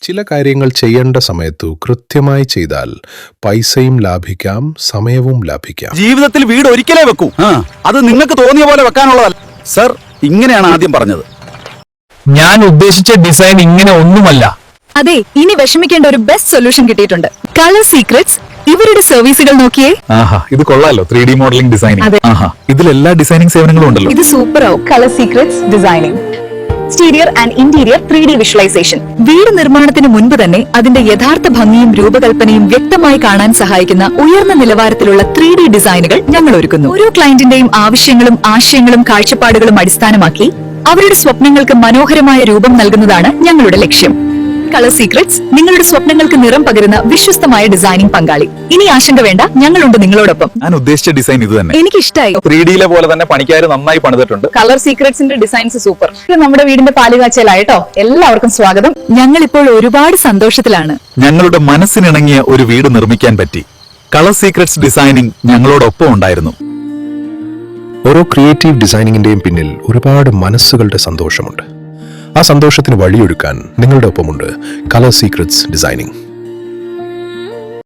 ചില കാര്യങ്ങൾ ചെയ്യേണ്ട സമയത്തു കൃത്യമായി ചെയ്താൽ പൈസയും ലാഭിക്കാം, സമയവും ലാഭിക്കാം. ജീവിതത്തിൽ വീട് ഒരിക്കലേ വെക്കൂ. അത് നിങ്ങൾക്ക് തോന്നിയ പോലെ വെക്കാനുള്ളതല്ല. സർ, ഇങ്ങനെയാണ് ആദ്യം പറഞ്ഞത്. ഞാൻ ഉദ്ദേശിച്ച ഡിസൈൻ ഇങ്ങനെ ഒന്നുമല്ല. അതെ, ഇനി വിഷമിക്കേണ്ട ഒരു ബെസ്റ്റ് സൊല്യൂഷൻ കിട്ടിയിട്ടുണ്ട്. കളർ സീക്രറ്റ്സ് ഇവരുടെ സർവീസുകൾ നോക്കിയേ. ഇത് കൊള്ളാലോ, 3D മോഡലിംഗ് ഡിസൈനിങ്. ഇതിൽ എല്ലാ ഡിസൈനിങ് സേവനങ്ങളും ഉണ്ടല്ലോ. ഇത് സൂപ്പർ ആവും. Colour secrets designing, exterior and interior 3D visualisation. വീട് നിർമ്മാണത്തിന് മുൻപ് തന്നെ അതിന്റെ യഥാർത്ഥ ഭംഗിയും രൂപകൽപ്പനയും വ്യക്തമായി കാണാൻ സഹായിക്കുന്ന ഉയർന്ന നിലവാരത്തിലുള്ള 3D ഡിസൈനുകൾ ഞങ്ങൾ ഒരുക്കുന്നു. ഓരോ ക്ലയന്റിന്റെയും ആവശ്യങ്ങളും ആശയങ്ങളും കാഴ്ചപ്പാടുകളും അടിസ്ഥാനമാക്കി അവരുടെ സ്വപ്നങ്ങൾക്ക് മനോഹരമായ രൂപം നൽകുന്നതാണ് ഞങ്ങളുടെ ലക്ഷ്യം. കളർ സീക്രറ്റ്സ് നിങ്ങളുടെ സ്വപ്നങ്ങൾക്ക് നിറം പകരുന്ന വിശ്വസ്തമായ ഡിസൈനിങ് പങ്കാളി. ഇനി ആശങ്ക വേണ്ട, ഞങ്ങളുണ്ട് നിങ്ങളോടൊപ്പം. ഞാൻ ഉദ്ദേശിച്ച ഡിസൈൻ ഇത് തന്നെ. എനിക്ക് ഇഷ്ടമായി. 3Dയിലെ പോലെ തന്നെ പണിക്കാർ നന്നായി പണിതിട്ടുണ്ട്. കളർ സീക്രറ്റ്സിന്റെ ഡിസൈൻസ് സൂപ്പർ. ഇത് നമ്മുടെ വീടിന്റെ പാലുകാച്ചലായിട്ടോ. എല്ലാവർക്കും സ്വാഗതം. ഞങ്ങൾ ഇപ്പോൾ ഒരുപാട് സന്തോഷത്തിലാണ്. ഞങ്ങളുടെ മനസ്സിനിണങ്ങിയ ഒരു വീട് നിർമ്മിക്കാൻ പറ്റി. കളർ സീക്രറ്റ്സ് ഡിസൈനിങ് ഞങ്ങളോടൊപ്പം ഉണ്ടായിരുന്നു. ഓരോ ക്രിയേറ്റീവ് ഡിസൈനിങ്ങിന്റെയും പിന്നിൽ ഒരുപാട് മനസ്സുകളുടെ സന്തോഷമുണ്ട്. ആ സന്തോഷത്തിന് വഴിയൊരുക്കാൻ നിങ്ങളുടെ ഒപ്പമുണ്ട് കളർ സീക്രറ്റ്സ് ഡിസൈനിങ്.